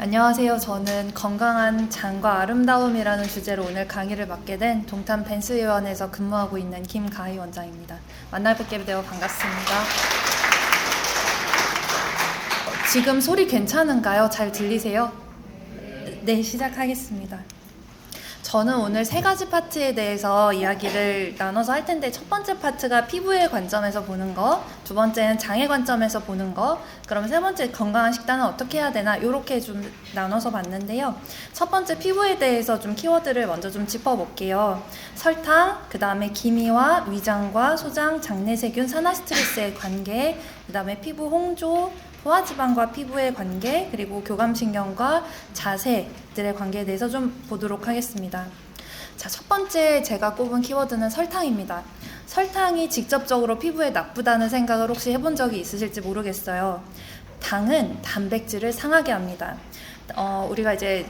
안녕하세요. 저는 건강한 장과 아름다움이라는 주제로 오늘 강의를 맡게 된 동탄 벤스의원에서 근무하고 있는 김가희 원장입니다. 만나 뵙게 되어 반갑습니다. 지금 소리 괜찮은가요? 잘 들리세요? 네, 시작하겠습니다. 저는 오늘 세 가지 파트에 대해서 이야기를 나눠서 할 텐데, 첫 번째 파트가 피부의 관점에서 보는 거, 두 번째는 장의 관점에서 보는 거, 그럼 세 번째 건강한 식단은 어떻게 해야 되나, 이렇게 좀 나눠서 봤는데요. 첫 번째 피부에 대해서 좀 키워드를 먼저 좀 짚어볼게요. 설탕, 그 다음에 기미와 위장과 소장, 장내세균, 산화스트레스의 관계, 그 다음에 피부 홍조, 포화지방과 피부의 관계, 그리고 교감신경과 자세들의 관계에 대해서 좀 보도록 하겠습니다. 자, 첫 번째 제가 꼽은 키워드는 설탕입니다. 설탕이 직접적으로 피부에 나쁘다는 생각을 혹시 해본 적이 있으실지 모르겠어요. 당은 단백질을 상하게 합니다. 우리가 이제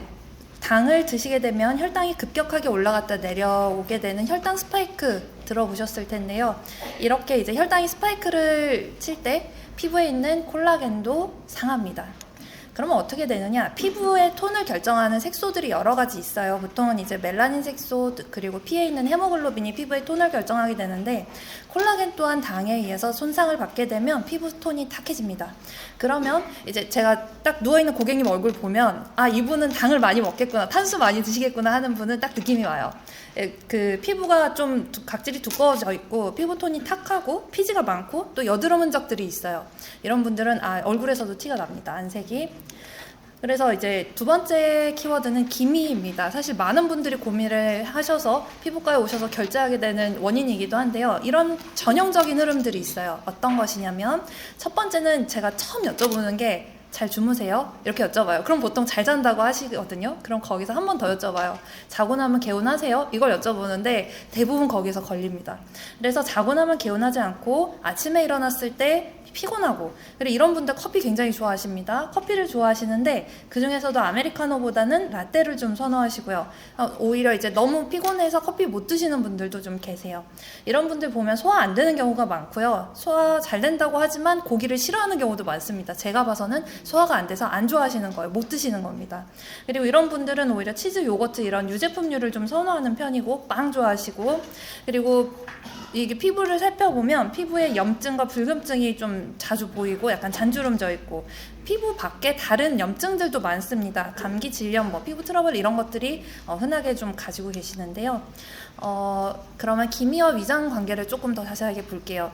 당을 드시게 되면 혈당이 급격하게 올라갔다 내려오게 되는 혈당 스파이크 들어보셨을 텐데요. 이렇게 이제 혈당이 스파이크를 칠 때 피부에 있는 콜라겐도 상합니다. 그러면 어떻게 되느냐? 피부의 톤을 결정하는 색소들이 여러 가지 있어요. 보통은 이제 멜라닌 색소, 그리고 피에 있는 헤모글로빈이 피부의 톤을 결정하게 되는데, 콜라겐 또한 당에 의해서 손상을 받게 되면 피부 톤이 탁해집니다. 그러면 이제 제가 딱 누워있는 고객님 얼굴 보면, 아, 이분은 당을 많이 먹겠구나, 탄수 많이 드시겠구나 하는 분은 딱 느낌이 와요. 그 피부가 좀 각질이 두꺼워져 있고 피부 톤이 탁하고 피지가 많고 또 여드름 흔적들이 있어요. 이런 분들은 얼굴에서도 티가 납니다. 안색이. 그래서 이제 두 번째 키워드는 기미입니다. 사실 많은 분들이 고민을 하셔서 피부과에 오셔서 결제하게 되는 원인이기도 한데요. 이런 전형적인 흐름들이 있어요. 어떤 것이냐면, 첫 번째는 제가 처음 여쭤보는 게, 잘 주무세요? 이렇게 여쭤봐요. 그럼 보통 잘 잔다고 하시거든요. 그럼 거기서 한 번 더 여쭤봐요. 자고 나면 개운하세요? 이걸 여쭤보는데 대부분 거기서 걸립니다. 그래서 자고 나면 개운하지 않고 아침에 일어났을 때 피곤하고, 그리고 이런 분들 커피 굉장히 좋아하십니다. 커피를 좋아하시는데 그 중에서도 아메리카노보다는 라떼를 좀 선호하시고요. 오히려 이제 너무 피곤해서 커피 못 드시는 분들도 좀 계세요. 이런 분들 보면 소화 안 되는 경우가 많고요. 소화 잘 된다고 하지만 고기를 싫어하는 경우도 많습니다. 제가 봐서는 소화가 안 돼서 안 좋아하시는 거예요. 못 드시는 겁니다. 그리고 이런 분들은 오히려 치즈, 요거트 이런 유제품류를 좀 선호하는 편이고, 빵 좋아하시고, 그리고 이게 피부를 살펴보면 피부에 염증과 붉음증이 좀 자주 보이고 약간 잔주름 져 있고, 피부 밖에 다른 염증들도 많습니다. 감기, 질염, 피부 트러블 이런 것들이 흔하게 좀 가지고 계시는데요. 그러면 기미와 위장 관계를 조금 더 자세하게 볼게요.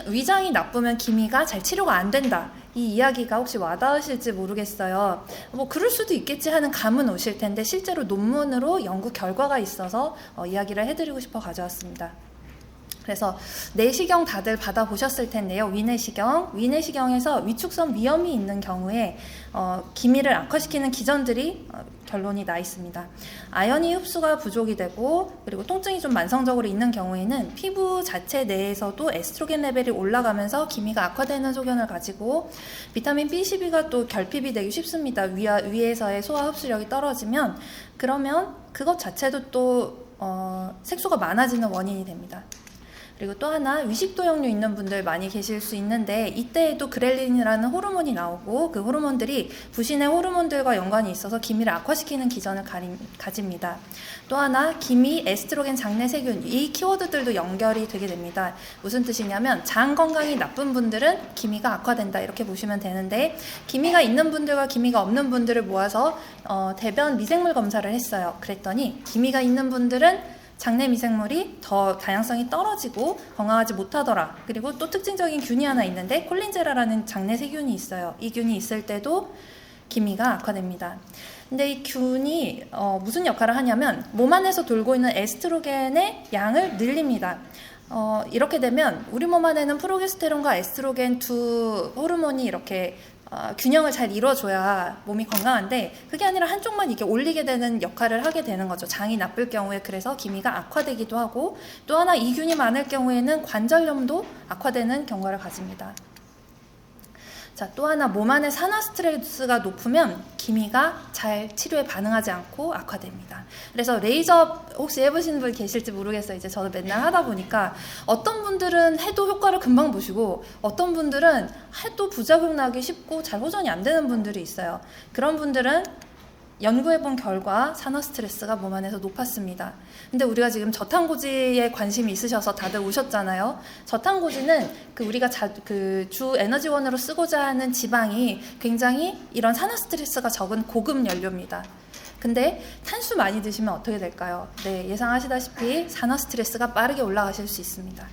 위장이 나쁘면 기미가 잘 치료가 안 된다. 이 이야기가 혹시 와닿으실지 모르겠어요. 그럴 수도 있겠지 하는 감은 오실 텐데, 실제로 논문으로 연구 결과가 있어서 이야기를 해드리고 싶어 가져왔습니다. 그래서 내시경 다들 받아보셨을 텐데요. 위내시경에서 위축성 위염이 있는 경우에 기미를 악화시키는 기전들이 결론이 나 있습니다. 아연이 흡수가 부족이 되고, 그리고 통증이 좀 만성적으로 있는 경우에는 피부 자체 내에서도 에스트로겐 레벨이 올라가면서 기미가 악화되는 소견을 가지고, 비타민 B12가 또 결핍이 되기 쉽습니다. 위에서의 소화 흡수력이 떨어지면, 그러면 그것 자체도 또 색소가 많아지는 원인이 됩니다. 그리고 또 하나, 위식도역류 있는 분들 많이 계실 수 있는데, 이때에도 그렐린이라는 호르몬이 나오고, 그 호르몬들이 부신의 호르몬들과 연관이 있어서 기미를 악화시키는 기전을 가집니다. 또 하나, 기미, 에스트로겐, 장내세균, 이 키워드들도 연결이 되게 됩니다. 무슨 뜻이냐면, 장 건강이 나쁜 분들은 기미가 악화된다, 이렇게 보시면 되는데, 기미가 있는 분들과 기미가 없는 분들을 모아서 대변 미생물 검사를 했어요. 그랬더니 기미가 있는 분들은 장내 미생물이 더 다양성이 떨어지고 건강하지 못하더라. 그리고 또 특징적인 균이 하나 있는데, 콜린제라라는 장내 세균이 있어요. 이 균이 있을 때도 기미가 악화됩니다. 근데 이 균이 무슨 역할을 하냐면, 몸 안에서 돌고 있는 에스트로겐의 양을 늘립니다. 이렇게 되면 우리 몸 안에는 프로게스테론과 에스트로겐 두 호르몬이 이렇게 균형을 잘 이루어줘야 몸이 건강한데, 그게 아니라 한쪽만 이렇게 올리게 되는 역할을 하게 되는 거죠. 장이 나쁠 경우에. 그래서 기미가 악화되기도 하고, 또 하나 이균이 많을 경우에는 관절염도 악화되는 경과를 가집니다. 자, 또 하나 몸 안의 산화 스트레스가 높으면 기미가 잘 치료에 반응하지 않고 악화됩니다. 그래서 레이저 혹시 해보시는 분 계실지 모르겠어요. 이제 저도 맨날 하다 보니까 어떤 분들은 해도 효과를 금방 보시고 어떤 분들은 해도 부작용 나기 쉽고 잘 호전이 안 되는 분들이 있어요. 그런 분들은 연구해본 결과 산화 스트레스가 몸 안에서 높았습니다. 근데 우리가 지금 저탄고지에 관심이 있으셔서 다들 오셨잖아요. 저탄고지는 우리가 주 에너지원으로 쓰고자 하는 지방이 굉장히 이런 산화 스트레스가 적은 고급 연료입니다. 근데 탄수 많이 드시면 어떻게 될까요? 네, 예상하시다시피 산화 스트레스가 빠르게 올라가실 수 있습니다.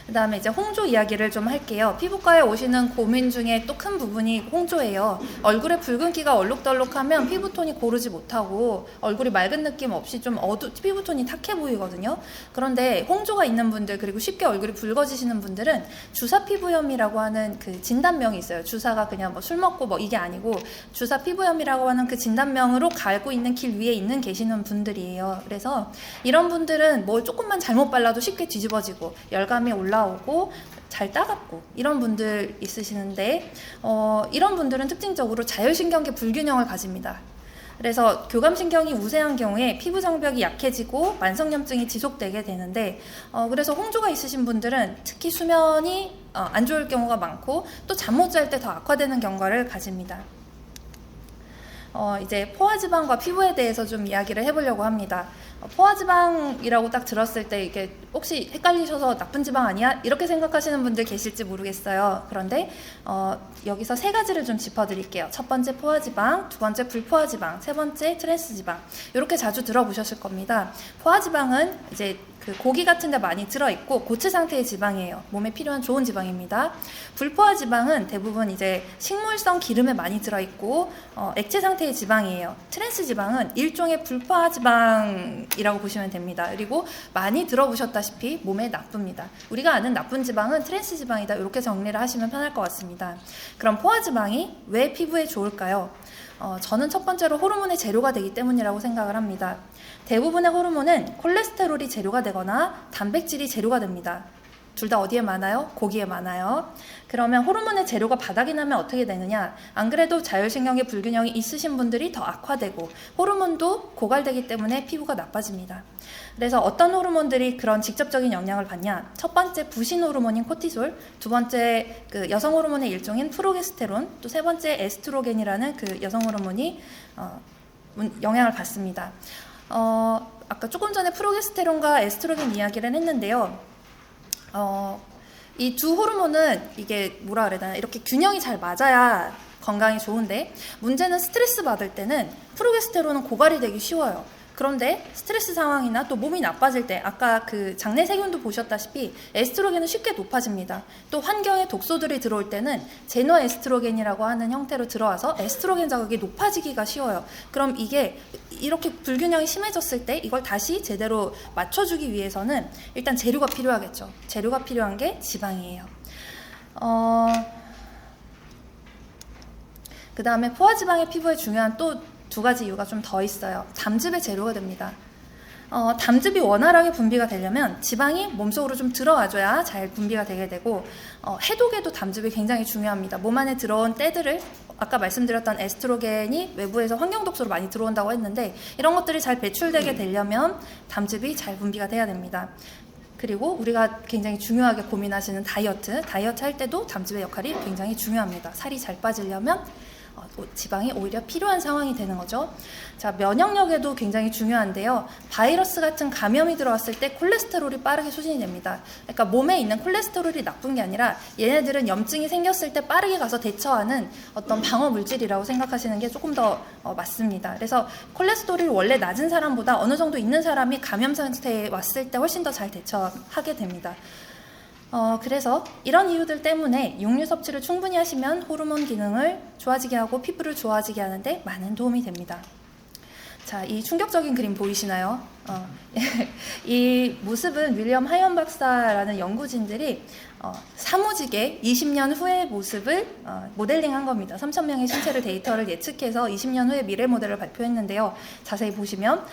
그 다음에 이제 홍조 이야기를 좀 할게요. 피부과에 오시는 고민 중에 또 큰 부분이 홍조예요. 얼굴에 붉은기가 얼룩덜룩하면 피부톤이 고르지 못하고 얼굴이 맑은 느낌 없이 좀 피부톤이 탁해 보이거든요. 그런데 홍조가 있는 분들, 그리고 쉽게 얼굴이 붉어지시는 분들은 주사 피부염이라고 하는 그 진단명이 있어요. 주사가 그냥 뭐 술 먹고 뭐 이게 아니고 주사 피부염이라고 하는 그 진단명으로 가고 있는 길 위에 계시는 분들이에요. 그래서 이런 분들은 뭘 조금만 잘못 발라도 쉽게 뒤집어지고 열감이 올라오고 잘 따갑고 이런 분들 있으시는데 이런 분들은 특징적으로 자율신경계 불균형을 가집니다. 그래서 교감신경이 우세한 경우에 피부 장벽이 약해지고 만성염증이 지속되게 되는데 그래서 홍조가 있으신 분들은 특히 수면이 안 좋을 경우가 많고 또 잠 못 잘 때 더 악화되는 경과를 가집니다. 이제 포화지방과 피부에 대해서 좀 이야기를 해보려고 합니다. 포화지방이라고 딱 들었을 때 이게 혹시 헷갈리셔서 나쁜 지방 아니야? 이렇게 생각하시는 분들 계실지 모르겠어요. 그런데 여기서 세 가지를 좀 짚어드릴게요. 첫 번째 포화지방, 두 번째 불포화지방, 세 번째 트랜스지방. 이렇게 자주 들어보셨을 겁니다. 포화지방은 이제 그 고기 같은 데 많이 들어있고 고체 상태의 지방이에요. 몸에 필요한 좋은 지방입니다. 불포화 지방은 대부분 이제 식물성 기름에 많이 들어있고 액체 상태의 지방이에요. 트랜스 지방은 일종의 불포화 지방이라고 보시면 됩니다. 그리고 많이 들어보셨다시피 몸에 나쁩니다. 우리가 아는 나쁜 지방은 트랜스 지방이다. 이렇게 정리를 하시면 편할 것 같습니다. 그럼 포화 지방이 왜 피부에 좋을까요? 저는 첫 번째로 호르몬의 재료가 되기 때문이라고 생각을 합니다. 대부분의 호르몬은 콜레스테롤이 재료가 되거나 단백질이 재료가 됩니다. 둘 다 어디에 많아요? 고기에 많아요. 그러면 호르몬의 재료가 바닥이 나면 어떻게 되느냐? 안 그래도 자율신경계 불균형이 있으신 분들이 더 악화되고 호르몬도 고갈되기 때문에 피부가 나빠집니다. 그래서 어떤 호르몬들이 그런 직접적인 영향을 받냐? 첫 번째 부신 호르몬인 코티솔, 두 번째 그 여성 호르몬의 일종인 프로게스테론, 또 세 번째 에스트로겐이라는 그 여성 호르몬이 영향을 받습니다. 아까 조금 전에 프로게스테론과 에스트로겐 이야기를 했는데요. 이 두 호르몬은 이게 뭐라 그래야 되나 이렇게 균형이 잘 맞아야 건강이 좋은데 문제는 스트레스 받을 때는 프로게스테론은 고갈이 되기 쉬워요. 그런데 스트레스 상황이나 또 몸이 나빠질 때 아까 그 장내 세균도 보셨다시피 에스트로겐은 쉽게 높아집니다. 또 환경에 독소들이 들어올 때는 제너 에스트로겐이라고 하는 형태로 들어와서 에스트로겐 자극이 높아지기가 쉬워요. 그럼 이게 이렇게 불균형이 심해졌을 때 이걸 다시 제대로 맞춰주기 위해서는 일단 재료가 필요하겠죠. 재료가 필요한 게 지방이에요. 그 다음에 포화지방이 피부에 중요한 또 두 가지 이유가 좀 더 있어요. 담즙의 재료가 됩니다. 담즙이 원활하게 분비가 되려면 지방이 몸속으로 좀 들어와줘야 잘 분비가 되게 되고 해독에도 담즙이 굉장히 중요합니다. 몸 안에 들어온 때들을 아까 말씀드렸던 에스트로겐이 외부에서 환경독소로 많이 들어온다고 했는데 이런 것들이 잘 배출되게 되려면 담즙이 잘 분비가 돼야 됩니다. 그리고 우리가 굉장히 중요하게 고민하시는 다이어트 할 때도 담즙의 역할이 굉장히 중요합니다. 살이 잘 빠지려면 지방이 오히려 필요한 상황이 되는 거죠. 자, 면역력에도 굉장히 중요한데요. 바이러스 같은 감염이 들어왔을 때 콜레스테롤이 빠르게 소진이 됩니다. 그러니까 몸에 있는 콜레스테롤이 나쁜 게 아니라 얘네들은 염증이 생겼을 때 빠르게 가서 대처하는 어떤 방어 물질이라고 생각하시는 게 조금 더 맞습니다. 그래서 콜레스테롤이 원래 낮은 사람보다 어느 정도 있는 사람이 감염 상태에 왔을 때 훨씬 더 잘 대처하게 됩니다. 그래서 이런 이유들 때문에 육류 섭취를 충분히 하시면 호르몬 기능을 좋아지게 하고 피부를 좋아지게 하는데 많은 도움이 됩니다. 자, 이 충격적인 그림 보이시나요? 이 모습은 윌리엄 하이엄 박사라는 연구진들이 사무직의 20년 후의 모습을 모델링한 겁니다. 3,000명의 신체를 데이터를 예측해서 20년 후의 미래 모델을 발표했는데요. 자세히 보시면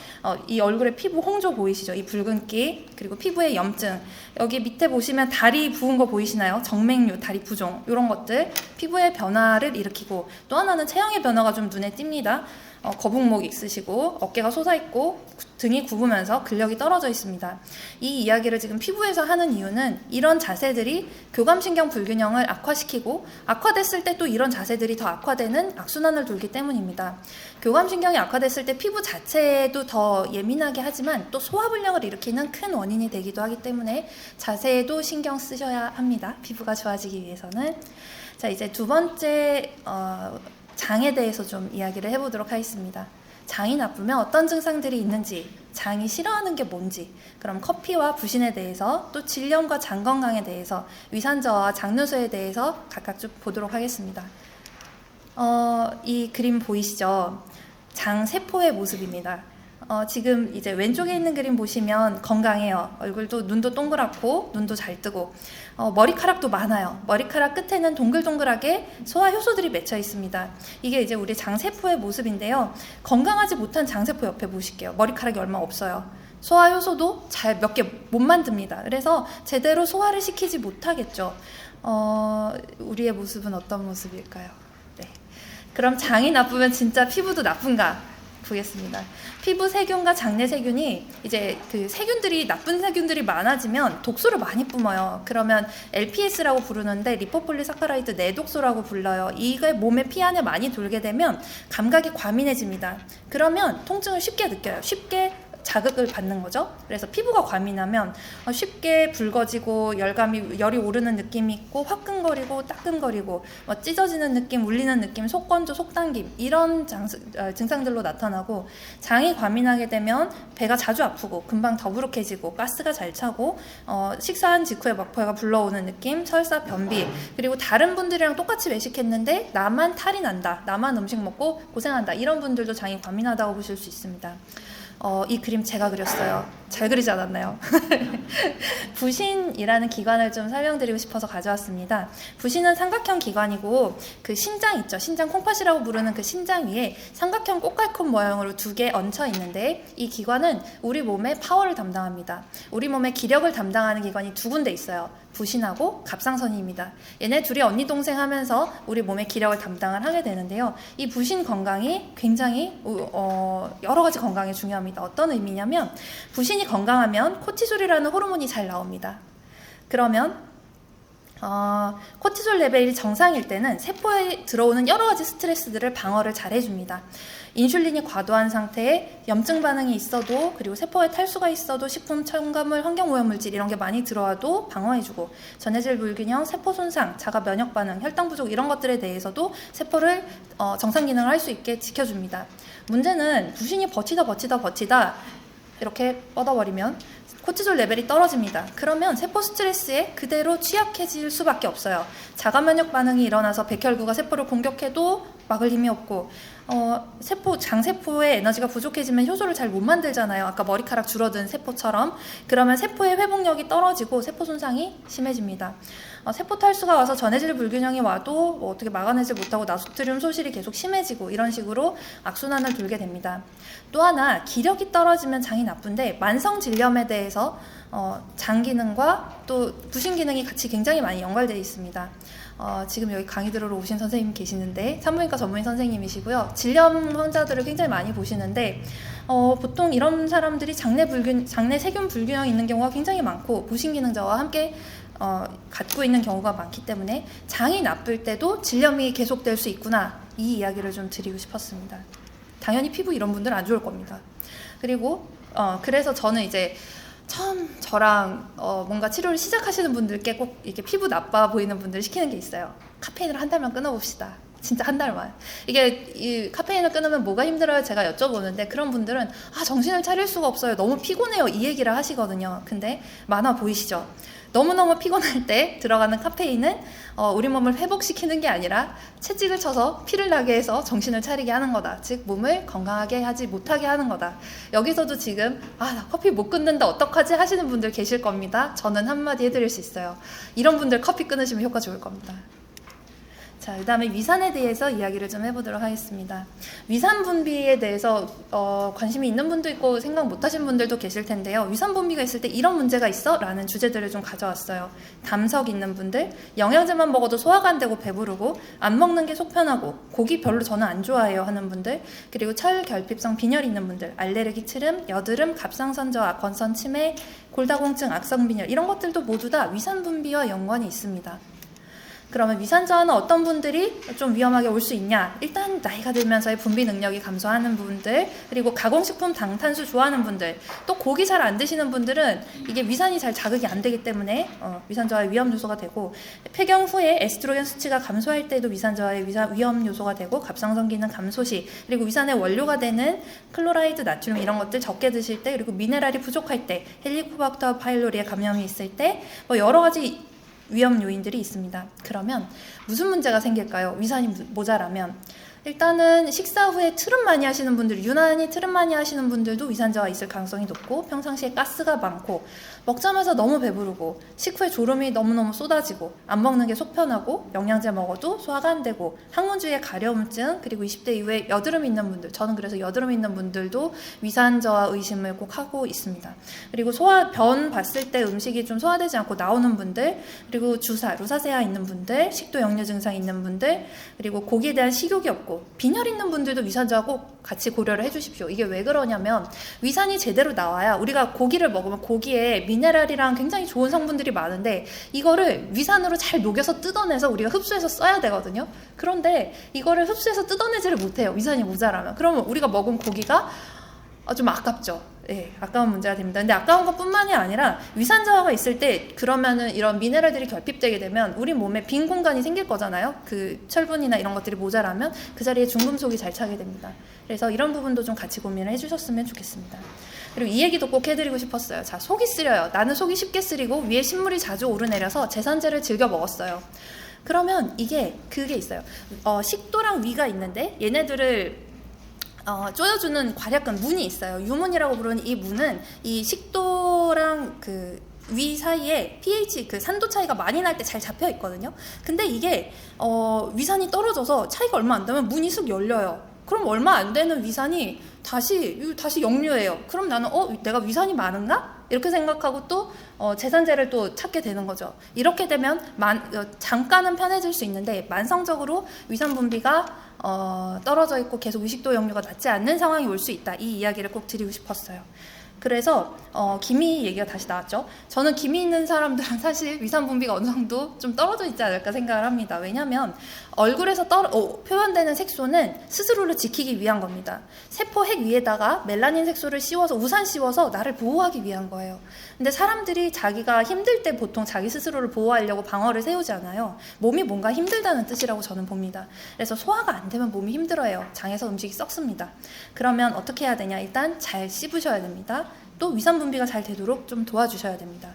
이 얼굴에 피부 홍조 보이시죠? 이 붉은기, 그리고 피부의 염증, 여기 밑에 보시면 다리 부은 거 보이시나요? 정맥류, 다리 부종, 이런 것들 피부의 변화를 일으키고, 또 하나는 체형의 변화가 좀 눈에 띕니다. 거북목 있으시고 어깨가 솟아있고 등이 굽으면서 근력이 떨어져 있습니다. 이 이야기를 지금 피부에서 하는 이유는 이런 자세들이 교감신경 불균형을 악화시키고, 악화됐을 때 또 이런 자세들이 더 악화되는 악순환을 돌기 때문입니다. 교감신경이 악화됐을 때 피부 자체에도 더 예민하게 하지만 또 소화불량을 일으키는 큰 원인이 되기도 하기 때문에 자세에도 신경 쓰셔야 합니다. 피부가 좋아지기 위해서는. 자, 이제 두 번째 장에 대해서 좀 이야기를 해보도록 하겠습니다. 장이 나쁘면 어떤 증상들이 있는지, 장이 싫어하는 게 뭔지, 그럼 커피와 부신에 대해서, 또 질염과 장 건강에 대해서, 위산저하와 장누수에 대해서 각각 좀 보도록 하겠습니다. 이 그림 보이시죠? 장 세포의 모습입니다. 지금 이제 왼쪽에 있는 그림 보시면 건강해요. 얼굴도, 눈도 동그랗고 눈도 잘 뜨고 머리카락도 많아요. 머리카락 끝에는 동글동글하게 소화효소들이 맺혀 있습니다. 이게 이제 우리 장세포의 모습인데요. 건강하지 못한 장세포 옆에 보실게요. 머리카락이 얼마 없어요. 소화효소도 잘 몇 개 못 만듭니다. 그래서 제대로 소화를 시키지 못하겠죠. 우리의 모습은 어떤 모습일까요? 네. 그럼 장이 나쁘면 진짜 피부도 나쁜가? 보겠습니다. 피부 세균과 장내 세균이 이제 그 세균들이, 나쁜 세균들이 많아지면 독소를 많이 뿜어요. 그러면 LPS라고 부르는데 리포폴리사카라이드 내독소라고 불러요. 이게 몸의 피 안에 많이 돌게 되면 감각이 과민해집니다. 그러면 통증을 쉽게 느껴요. 쉽게 자극을 받는 거죠. 그래서 피부가 과민하면 쉽게 붉어지고 열이 오르는 느낌이 있고, 화끈거리고 따끔거리고 찢어지는 느낌, 울리는 느낌, 속건조, 속당김, 이런 증상들로 나타나고, 장이 과민하게 되면 배가 자주 아프고 금방 더부룩해지고 가스가 잘 차고 식사한 직후에 막 배가 불러오는 느낌, 설사, 변비, 그리고 다른 분들이랑 똑같이 외식했는데 나만 탈이 난다, 나만 음식 먹고 고생한다, 이런 분들도 장이 과민하다고 보실 수 있습니다. 이 그림 제가 그렸어요. 잘 그리지 않았나요? 부신이라는 기관을 좀 설명드리고 싶어서 가져왔습니다. 부신은 삼각형 기관이고, 그 신장 있죠? 신장 콩팥이라고 부르는 그 신장 위에 삼각형 꽃갈콘 모양으로 두 개 얹혀 있는데, 이 기관은 우리 몸의 파워를 담당합니다. 우리 몸의 기력을 담당하는 기관이 두 군데 있어요. 부신하고 갑상선입니다. 얘네 둘이 언니 동생 하면서 우리 몸의 기력을 담당을 하게 되는데요. 이 부신 건강이 굉장히 여러 가지 건강에 중요합니다. 어떤 의미냐면, 부신이 건강하면 코티솔이라는 호르몬이 잘 나옵니다. 그러면 코티솔 레벨이 정상일 때는 세포에 들어오는 여러 가지 스트레스들을 방어를 잘 해줍니다. 인슐린이 과도한 상태에 염증 반응이 있어도, 그리고 세포에 탈수가 있어도 식품 첨가물, 환경오염물질 이런 게 많이 들어와도 방어해주고, 전해질 불균형, 세포 손상, 자가 면역 반응, 혈당 부족 이런 것들에 대해서도 세포를 정상 기능을 할 수 있게 지켜줍니다. 문제는 부신이 버티다 이렇게 뻗어버리면 코티솔 레벨이 떨어집니다. 그러면 세포 스트레스에 그대로 취약해질 수밖에 없어요. 자가 면역 반응이 일어나서 백혈구가 세포를 공격해도 막을 힘이 없고, 장세포의 에너지가 부족해지면 효소를 잘 못 만들잖아요. 아까 머리카락 줄어든 세포처럼. 그러면 세포의 회복력이 떨어지고 세포 손상이 심해집니다. 세포 탈수가 와서 전해질 불균형이 와도 어떻게 막아내지 못하고 나트륨 소실이 계속 심해지고, 이런 식으로 악순환을 돌게 됩니다. 또 하나, 기력이 떨어지면 장이 나쁜데, 만성 질염에 대해서 장 기능과 또 부신 기능이 같이 굉장히 많이 연관되어 있습니다. 지금 여기 강의 들으러 오신 선생님 계시는데, 산부인과 전문의 선생님이시고요. 질염 환자들을 굉장히 많이 보시는데, 보통 이런 사람들이 장내 세균 불균형이 있는 경우가 굉장히 많고, 부신 기능자와 함께 갖고 있는 경우가 많기 때문에 장이 나쁠 때도 질염이 계속될 수 있구나, 이 이야기를 좀 드리고 싶었습니다. 당연히 피부 이런 분들은 안 좋을 겁니다. 그리고 그래서 저는 이제 처음 저랑 뭔가 치료를 시작하시는 분들께 꼭 이렇게 피부 나빠 보이는 분들 시키는 게 있어요. 카페인을 한 달만 끊어봅시다. 진짜 한 달만. 이게 이 카페인을 끊으면 뭐가 힘들어요? 제가 여쭤보는데 그런 분들은 정신을 차릴 수가 없어요. 너무 피곤해요. 이 얘기를 하시거든요. 근데 만화 보이시죠? 너무너무 피곤할 때 들어가는 카페인은 우리 몸을 회복시키는 게 아니라 채찍을 쳐서 피를 나게 해서 정신을 차리게 하는 거다. 즉 몸을 건강하게 하지 못하게 하는 거다. 여기서도 지금 나 커피 못 끊는다 어떡하지 하시는 분들 계실 겁니다. 저는 한마디 해드릴 수 있어요. 이런 분들 커피 끊으시면 효과 좋을 겁니다. 자, 그 다음에 위산에 대해서 이야기를 좀 해보도록 하겠습니다. 위산 분비에 대해서 관심이 있는 분도 있고 생각 못하신 분들도 계실 텐데요. 위산 분비가 있을 때 이런 문제가 있어? 라는 주제들을 좀 가져왔어요. 담석 있는 분들, 영양제만 먹어도 소화가 안 되고 배부르고 안 먹는 게 속 편하고 고기 별로 저는 안 좋아해요 하는 분들, 그리고 철결핍성 빈혈 있는 분들, 알레르기 트름, 여드름, 갑상선저하, 건선 치매, 골다공증, 악성 빈혈 이런 것들도 모두 다 위산 분비와 연관이 있습니다. 그러면 위산 저하는 어떤 분들이 좀 위험하게 올 수 있냐? 일단 나이가 들면서의 분비 능력이 감소하는 분들, 그리고 가공식품 당탄수 좋아하는 분들, 또 고기 잘 안 드시는 분들은 이게 위산이 잘 자극이 안 되기 때문에 위산 저하의 위험 요소가 되고, 폐경 후에 에스트로겐 수치가 감소할 때도 위산 저하의 위험 요소가 되고, 갑상선 기능 감소 시, 그리고 위산의 원료가 되는 클로라이드, 나트륨 이런 것들 적게 드실 때, 그리고 미네랄이 부족할 때, 헬리코박터 파일로리에 감염이 있을 때, 여러 가지 위험 요인들이 있습니다. 그러면 무슨 문제가 생길까요? 위산이 모자라면 일단은 식사 후에 트름 많이 하시는 분들, 유난히 트름 많이 하시는 분들도 위산 저하 있을 가능성이 높고, 평상시에 가스가 많고 먹자마자 너무 배부르고 식후에 졸음이 너무너무 쏟아지고 안 먹는 게 속 편하고 영양제 먹어도 소화가 안 되고 항문 주위에 가려움증, 그리고 20대 이후에 여드름 있는 분들, 저는 그래서 여드름 있는 분들도 위산 저하 의심을 꼭 하고 있습니다. 그리고 변 봤을 때 음식이 좀 소화되지 않고 나오는 분들, 그리고 루사세아 있는 분들, 식도 역류 증상 있는 분들, 그리고 고기에 대한 식욕이 없고 빈혈 있는 분들도 위산 저하 꼭 같이 고려를 해주십시오. 이게 왜 그러냐면 위산이 제대로 나와야, 우리가 고기를 먹으면 고기에 미네랄이랑 굉장히 좋은 성분들이 많은데 이거를 위산으로 잘 녹여서 뜯어내서 우리가 흡수해서 써야 되거든요. 그런데 이거를 흡수해서 뜯어내지를 못해요. 위산이 모자라면. 그러면 우리가 먹은 고기가 좀 아깝죠. 예, 아까운 문제가 됩니다. 근데 아까운 것뿐만이 아니라 위산 저하가 있을 때 그러면은 이런 미네랄들이 결핍되게 되면 우리 몸에 빈 공간이 생길 거잖아요. 그 철분이나 이런 것들이 모자라면 그 자리에 중금속이 잘 차게 됩니다. 그래서 이런 부분도 좀 같이 고민을 해주셨으면 좋겠습니다. 그리고 이 얘기도 꼭 해드리고 싶었어요. 자, 속이 쓰려요. 나는 속이 쉽게 쓰리고 위에 신물이 자주 오르내려서 제산제를 즐겨 먹었어요. 그러면 그게 있어요. 식도랑 위가 있는데 얘네들을 쪼여주는 괄약근 문이 있어요. 유문이라고 부르는 이 문은 이 식도랑 그 위 사이에 pH 그 산도 차이가 많이 날 때 잘 잡혀 있거든요. 근데 이게 위산이 떨어져서 차이가 얼마 안 되면 문이 쑥 열려요. 그럼 얼마 안 되는 위산이 다시 역류해요. 그럼 나는 내가 위산이 많은가? 이렇게 생각하고 또 제산제를 또 찾게 되는 거죠. 이렇게 되면 잠깐은 편해질 수 있는데 만성적으로 위산 분비가 떨어져 있고 계속 의식도 역류가 낫지 않는 상황이 올 수 있다. 이 이야기를 꼭 드리고 싶었어요. 그래서 기미 얘기가 다시 나왔죠. 저는 기미 있는 사람들은 사실 위산 분비가 어느 정도 좀 떨어져 있지 않을까 생각을 합니다. 왜냐하면 얼굴에서 표현되는 색소는 스스로를 지키기 위한 겁니다. 세포 핵 위에다가 멜라닌 색소를 우산 씌워서 나를 보호하기 위한 거예요. 근데 사람들이 자기가 힘들 때 보통 자기 스스로를 보호하려고 방어를 세우지 않아요. 몸이 뭔가 힘들다는 뜻이라고 저는 봅니다. 그래서 소화가 안 되면 몸이 힘들어요. 장에서 음식이 썩습니다. 그러면 어떻게 해야 되냐? 일단 잘 씹으셔야 됩니다. 또 위산 분비가 잘 되도록 좀 도와주셔야 됩니다.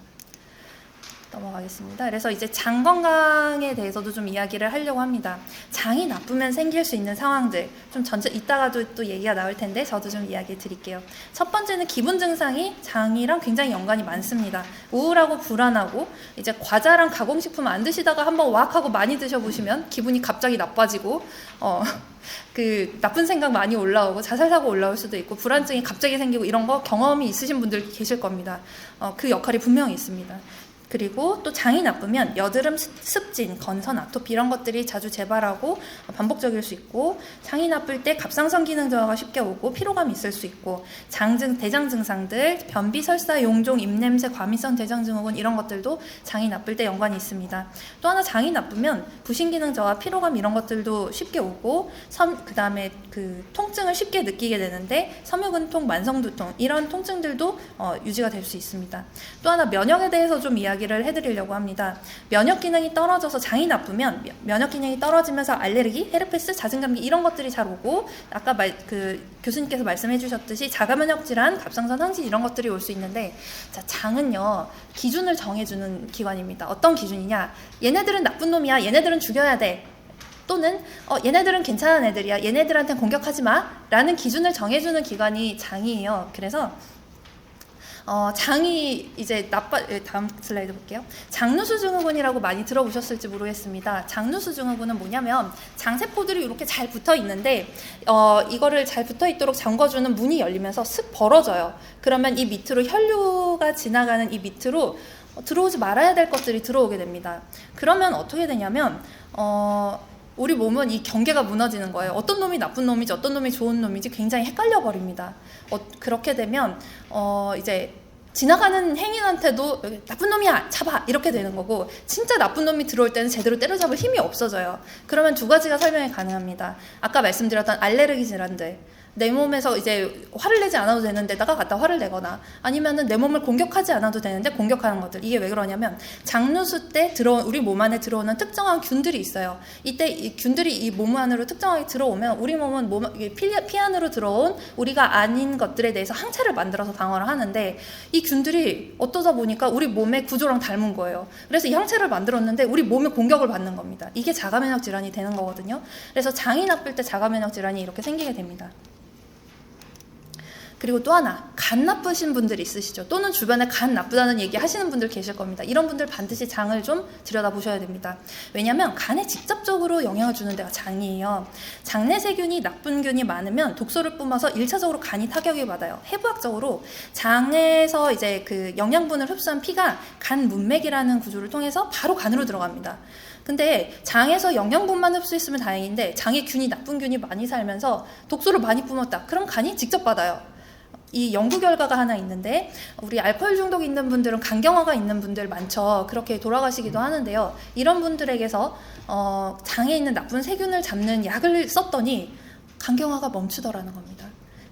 넘어가겠습니다. 그래서 이제 장 건강에 대해서도 좀 이야기를 하려고 합니다. 장이 나쁘면 생길 수 있는 상황들 좀 이따가도 또 얘기가 나올 텐데 저도 좀 이야기 드릴게요. 첫 번째는 기분 증상이 장이랑 굉장히 연관이 많습니다. 우울하고 불안하고, 이제 과자랑 가공식품 안 드시다가 한번 왁 하고 많이 드셔보시면 기분이 갑자기 나빠지고 그 나쁜 생각 많이 올라오고 자살사고 올라올 수도 있고 불안증이 갑자기 생기고 이런 거 경험이 있으신 분들 계실 겁니다. 그 역할이 분명히 있습니다. 그리고 또 장이 나쁘면 여드름, 습진, 건선, 아토피 이런 것들이 자주 재발하고 반복적일 수 있고, 장이 나쁠 때 갑상선 기능 저하가 쉽게 오고 피로감이 있을 수 있고, 대장 증상들, 변비, 설사, 용종, 입냄새, 과민성 대장 증후군 이런 것들도 장이 나쁠 때 연관이 있습니다. 또 하나 장이 나쁘면 부신 기능 저하, 피로감 이런 것들도 쉽게 오고, 그 다음에 그 통증을 쉽게 느끼게 되는데 섬유근통, 만성두통 이런 통증들도 유지가 될 수 있습니다. 또 하나 면역에 대해서 좀 이야기 이야기를 해드리려고 합니다. 면역 기능이 떨어져서 장이 나쁘면 면역 기능이 떨어지면서 알레르기, 헤르페스, 잦은 감기 이런 것들이 잘 오고 아까 교수님께서 말씀해 주셨듯이 자가면역 질환, 갑상선 항진 이런 것들이 올 수 있는데 자, 장은요 기준을 정해주는 기관입니다. 어떤 기준이냐? 얘네들은 나쁜 놈이야. 얘네들은 죽여야 돼. 또는 얘네들은 괜찮은 애들이야. 얘네들한테는 공격하지 마. 라는 기준을 정해주는 기관이 장이에요. 그래서 장이 이제 다음 슬라이드 볼게요. 장누수 증후군이라고 많이 들어보셨을지 모르겠습니다. 장누수 증후군은 뭐냐면 장세포들이 이렇게 잘 붙어 있는데 이거를 잘 붙어 있도록 잠궈주는 문이 열리면서 슥 벌어져요. 그러면 이 밑으로 혈류가 지나가는 이 밑으로 들어오지 말아야 될 것들이 들어오게 됩니다. 그러면 어떻게 되냐면 우리 몸은 이 경계가 무너지는 거예요. 어떤 놈이 나쁜 놈이지 어떤 놈이 좋은 놈이지 굉장히 헷갈려 버립니다. 그렇게 되면 이제 지나가는 행인한테도 나쁜 놈이야 잡아 이렇게 되는 거고 진짜 나쁜 놈이 들어올 때는 제대로 때려잡을 힘이 없어져요. 그러면 두 가지가 설명이 가능합니다. 아까 말씀드렸던 알레르기 질환들 내 몸에서 이제 화를 내지 않아도 되는 데다가 갖다 화를 내거나 아니면은 내 몸을 공격하지 않아도 되는데 공격하는 것들. 이게 왜 그러냐면 장누수 때 우리 몸 안에 들어오는 특정한 균들이 있어요. 이때 이 균들이 이 몸 안으로 특정하게 들어오면 우리 몸은 피 안으로 들어온 우리가 아닌 것들에 대해서 항체를 만들어서 방어를 하는데 이 균들이 어떠다 보니까 우리 몸의 구조랑 닮은 거예요. 그래서 이 항체를 만들었는데 우리 몸에 공격을 받는 겁니다. 이게 자가면역 질환이 되는 거거든요. 그래서 장이 나쁠 때 자가면역 질환이 이렇게 생기게 됩니다. 그리고 또 하나, 간 나쁘신 분들 있으시죠? 또는 주변에 간 나쁘다는 얘기 하시는 분들 계실 겁니다. 이런 분들 반드시 장을 좀 들여다보셔야 됩니다. 왜냐하면 간에 직접적으로 영향을 주는 데가 장이에요. 장내 세균이 나쁜 균이 많으면 독소를 뿜어서 1차적으로 간이 타격을 받아요. 해부학적으로 장에서 이제 그 영양분을 흡수한 피가 간 문맥이라는 구조를 통해서 바로 간으로 들어갑니다. 근데 장에서 영양분만 흡수했으면 다행인데 장에 나쁜 균이 많이 살면서 독소를 많이 뿜었다. 그럼 간이 직접 받아요. 이 연구 결과가 하나 있는데 우리 알코올 중독 있는 분들은 간경화가 있는 분들 많죠. 그렇게 돌아가시기도 하는데요. 이런 분들에게서 장에 있는 나쁜 세균을 잡는 약을 썼더니 간경화가 멈추더라는 겁니다.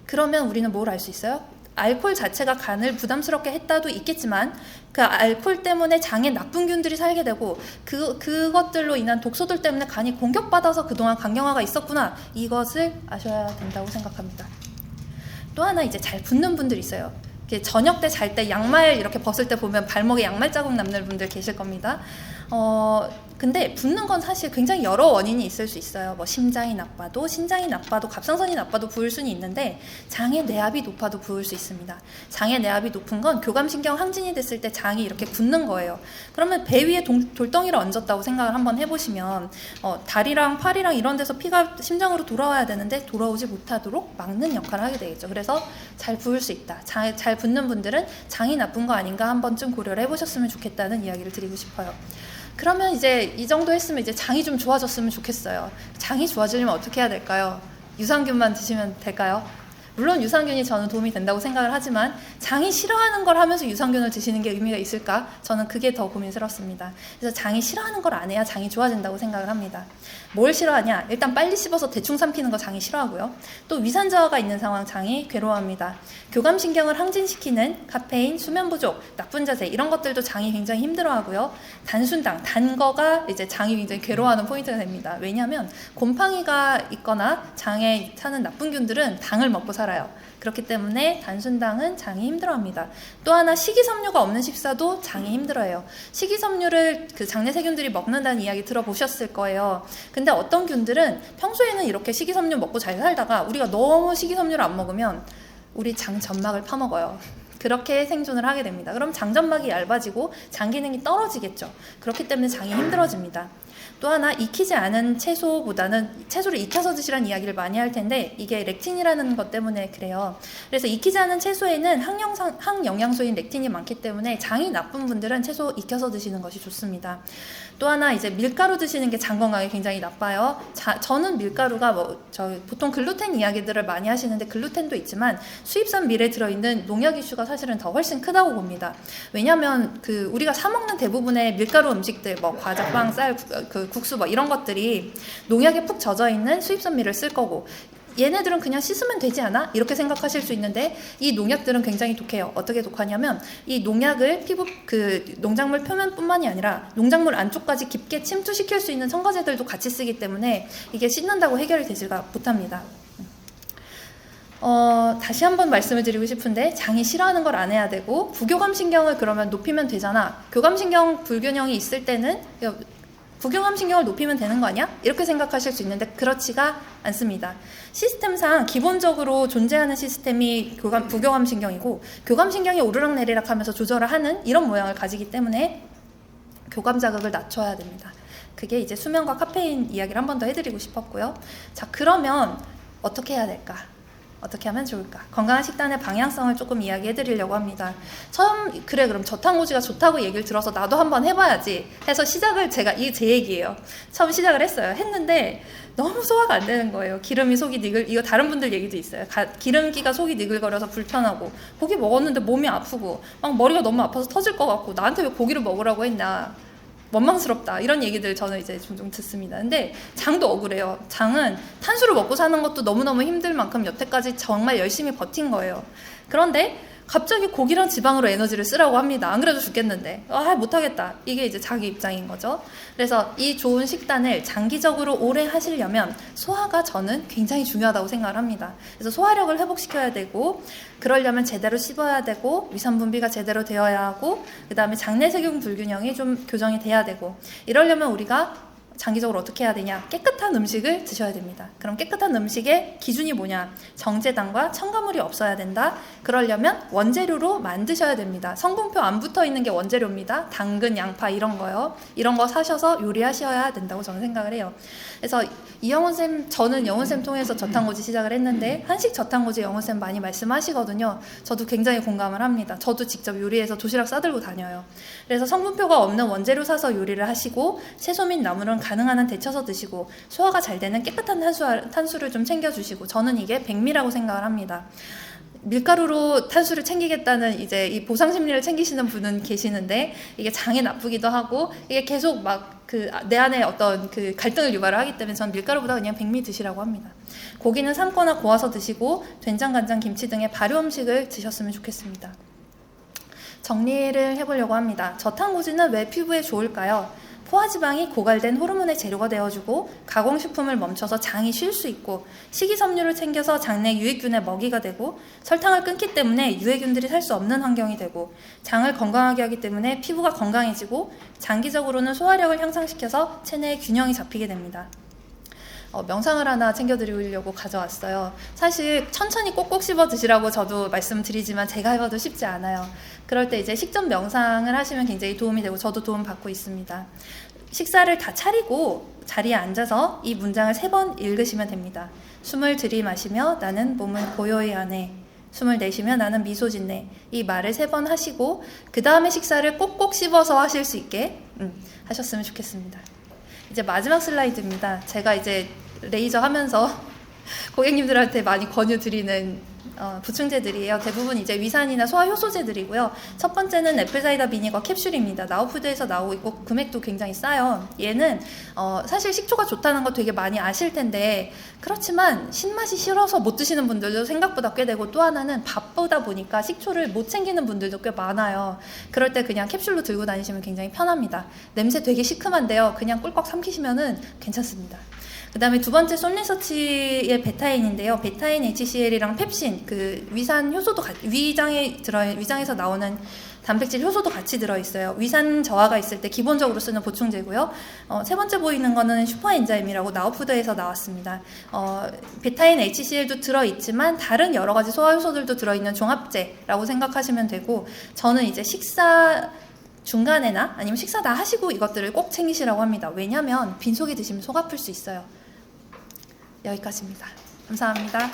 그러면 우리는 뭘 알 수 있어요? 알코올 자체가 간을 부담스럽게 했다도 있겠지만 그 알코올 때문에 장에 나쁜 균들이 살게 되고 그것들로 인한 독소들 때문에 간이 공격받아서 그동안 간경화가 있었구나. 이것을 아셔야 된다고 생각합니다. 또 하나 이제 잘 붓는 분들 있어요. 저녁 때 잘 때 양말 이렇게 벗을 때 보면 발목에 양말 자국 남는 분들 계실 겁니다. 근데 붓는 건 사실 굉장히 여러 원인이 있을 수 있어요. 뭐 심장이 나빠도, 신장이 나빠도, 갑상선이 나빠도 부을 수는 있는데 장의 내압이 높아도 부을 수 있습니다. 장의 내압이 높은 건 교감신경 항진이 됐을 때 장이 이렇게 굳는 거예요. 그러면 배 위에 돌덩이를 얹었다고 생각을 한번 해보시면 다리랑 팔이랑 이런 데서 피가 심장으로 돌아와야 되는데 돌아오지 못하도록 막는 역할을 하게 되겠죠. 그래서 잘 부을 수 있다. 잘 붓는 분들은 장이 나쁜 거 아닌가 한 번쯤 고려를 해보셨으면 좋겠다는 이야기를 드리고 싶어요. 그러면 이제 이 정도 했으면 이제 장이 좀 좋아졌으면 좋겠어요. 장이 좋아지려면 어떻게 해야 될까요? 유산균만 드시면 될까요? 물론 유산균이 저는 도움이 된다고 생각을 하지만 장이 싫어하는 걸 하면서 유산균을 드시는 게 의미가 있을까? 저는 그게 더 고민스럽습니다. 그래서 장이 싫어하는 걸 안 해야 장이 좋아진다고 생각을 합니다. 뭘 싫어하냐? 일단 빨리 씹어서 대충 삼키는 거 장이 싫어하고요. 또 위산 저하가 있는 상황 장이 괴로워합니다. 교감신경을 항진시키는 카페인, 수면 부족, 나쁜 자세 이런 것들도 장이 굉장히 힘들어하고요. 단순당, 단 거가 이제 장이 굉장히 괴로워하는 포인트가 됩니다. 왜냐하면 곰팡이가 있거나 장에 사는 나쁜 균들은 당을 먹고 살아요. 그렇기 때문에 단순당은 장이 힘들어합니다. 또 하나 식이섬유가 없는 식사도 장이 힘들어해요. 식이섬유를 그 장내 세균들이 먹는다는 이야기 들어보셨을 거예요. 근데 어떤 균들은 평소에는 이렇게 식이섬유 먹고 잘 살다가 우리가 너무 식이섬유를 안 먹으면 우리 장 점막을 파먹어요. 그렇게 생존을 하게 됩니다. 그럼 장점막이 얇아지고 장 기능이 떨어지겠죠. 그렇기 때문에 장이 힘들어집니다. 또 하나 익히지 않은 채소보다는 채소를 익혀서 드시라는 이야기를 많이 할 텐데 이게 렉틴이라는 것 때문에 그래요. 그래서 익히지 않은 채소에는 항영양소인 렉틴이 많기 때문에 장이 나쁜 분들은 채소 익혀서 드시는 것이 좋습니다. 또 하나 이제 밀가루 드시는 게 장 건강에 굉장히 나빠요. 저는 밀가루가 보통 글루텐 이야기들을 많이 하시는데 글루텐도 있지만 수입산 밀에 들어있는 농약 이슈가 사실은 더 훨씬 크다고 봅니다. 왜냐하면 우리가 사 먹는 대부분의 밀가루 음식들 뭐 과자, 빵, 쌀, 국수 뭐 이런 것들이 농약에 푹 젖어 있는 수입산 밀을 쓸 거고 얘네들은 그냥 씻으면 되지 않아? 이렇게 생각하실 수 있는데 이 농약들은 굉장히 독해요. 어떻게 독하냐면 이 농약을 피부 농작물 표면뿐만이 아니라 농작물 안쪽까지 깊게 침투시킬 수 있는 첨가제들도 같이 쓰기 때문에 이게 씻는다고 해결이 되지가 못합니다. 다시 한번 말씀을 드리고 싶은데 장이 싫어하는 걸 안 해야 되고 부교감신경을 그러면 높이면 되잖아. 교감신경 불균형이 있을 때는 부교감신경을 높이면 되는 거 아니야? 이렇게 생각하실 수 있는데 그렇지가 않습니다. 시스템상 기본적으로 존재하는 시스템이 부교감신경이고 교감신경이 오르락내리락 하면서 조절을 하는 이런 모양을 가지기 때문에 교감 자극을 낮춰야 됩니다. 그게 이제 수면과 카페인 이야기를 한 번 더 해드리고 싶었고요. 자, 그러면 어떻게 해야 될까? 어떻게 하면 좋을까? 건강한 식단의 방향성을 조금 이야기해 드리려고 합니다. 그럼 저탄고지가 좋다고 얘기를 들어서 나도 한번 해봐야지 해서 시작을 제 얘기예요. 처음 시작을 했어요. 했는데 너무 소화가 안 되는 거예요. 기름이 속이 이거 다른 분들 얘기도 있어요. 기름기가 속이 니글거려서 불편하고 고기 먹었는데 몸이 아프고 막 머리가 너무 아파서 터질 것 같고 나한테 왜 고기를 먹으라고 했나. 원망스럽다 이런 얘기들 저는 이제 종종 듣습니다. 근데 장도 억울해요. 장은 탄수를 먹고 사는 것도 너무너무 힘들 만큼 여태까지 정말 열심히 버틴 거예요. 그런데 갑자기 고기랑 지방으로 에너지를 쓰라고 합니다. 안 그래도 죽겠는데 못하겠다. 이게 이제 자기 입장인 거죠. 그래서 이 좋은 식단을 장기적으로 오래 하시려면 소화가 저는 굉장히 중요하다고 생각을 합니다. 그래서 소화력을 회복시켜야 되고 그러려면 제대로 씹어야 되고 위산 분비가 제대로 되어야 하고 그 다음에 장내세균 불균형이 좀 교정이 돼야 되고 이러려면 우리가 장기적으로 어떻게 해야 되냐? 깨끗한 음식을 드셔야 됩니다. 그럼 깨끗한 음식의 기준이 뭐냐? 정제당과 첨가물이 없어야 된다. 그러려면 원재료로 만드셔야 됩니다. 성분표 안 붙어 있는 게 원재료입니다. 당근, 양파 이런 거요. 이런 거 사셔서 요리하셔야 된다고 저는 생각을 해요. 그래서 저는 영훈쌤 통해서 저탄고지 시작을 했는데 한식 저탄고지 영훈쌤 많이 말씀하시거든요. 저도 굉장히 공감을 합니다. 저도 직접 요리해서 도시락 싸들고 다녀요. 그래서 성분표가 없는 원재료 사서 요리를 하시고 채소 및 나물은 가능한 한 데쳐서 드시고 소화가 잘 되는 깨끗한 탄수를 좀 챙겨주시고 저는 이게 백미라고 생각을 합니다. 밀가루로 탄수를 챙기겠다는 이제 이 보상 심리를 챙기시는 분은 계시는데 이게 장에 나쁘기도 하고 이게 계속 막 내 안에 어떤 갈등을 유발을 하기 때문에 저는 밀가루보다 그냥 백미 드시라고 합니다. 고기는 삶거나 구워서 드시고 된장, 간장, 김치 등의 발효 음식을 드셨으면 좋겠습니다. 정리를 해보려고 합니다. 저탄고지는 왜 피부에 좋을까요? 포화지방이 고갈된 호르몬의 재료가 되어주고 가공식품을 멈춰서 장이 쉴 수 있고 식이섬유를 챙겨서 장내 유해균의 먹이가 되고 설탕을 끊기 때문에 유해균들이 살 수 없는 환경이 되고 장을 건강하게 하기 때문에 피부가 건강해지고 장기적으로는 소화력을 향상시켜서 체내의 균형이 잡히게 됩니다. 명상을 하나 챙겨드리려고 가져왔어요. 사실 천천히 꼭꼭 씹어 드시라고 저도 말씀드리지만 제가 해봐도 쉽지 않아요. 그럴 때 이제 식전 명상을 하시면 굉장히 도움이 되고 저도 도움 받고 있습니다. 식사를 다 차리고 자리에 앉아서 이 문장을 3번 읽으시면 됩니다. 숨을 들이마시며 나는 몸을 고요히 하네. 숨을 내쉬며 나는 미소 짓네. 이 말을 3번 하시고 그 다음에 식사를 꼭꼭 씹어서 하실 수 있게 하셨으면 좋겠습니다. 이제 마지막 슬라이드입니다. 제가 이제 레이저 하면서 고객님들한테 많이 권유드리는 보충제들이에요. 대부분 이제 위산이나 소화 효소제들이고요. 첫 번째는 애플사이다 비니거 캡슐입니다. 나우푸드에서 나오고 있고 금액도 굉장히 싸요. 얘는 사실 식초가 좋다는 거 되게 많이 아실 텐데 그렇지만 신맛이 싫어서 못 드시는 분들도 생각보다 꽤 되고 또 하나는 바쁘다 보니까 식초를 못 챙기는 분들도 꽤 많아요. 그럴 때 그냥 캡슐로 들고 다니시면 굉장히 편합니다. 냄새 되게 시큼한데요. 그냥 꿀꺽 삼키시면은 괜찮습니다. 그 다음에 두 번째 손리서치의 베타인인데요. 베타인 HCL이랑 펩신, 위산 효소도 위장에서 나오는 단백질 효소도 같이 들어있어요. 위산 저하가 있을 때 기본적으로 쓰는 보충제고요. 세 번째 보이는 거는 슈퍼엔자임이라고 나우푸드에서 나왔습니다. 베타인 HCL도 들어있지만 다른 여러 가지 소화 효소들도 들어있는 종합제라고 생각하시면 되고 저는 이제 식사 중간에나 아니면 식사 다 하시고 이것들을 꼭 챙기시라고 합니다. 왜냐하면 빈속에 드시면 속 아플 수 있어요. 여기까지입니다. 감사합니다.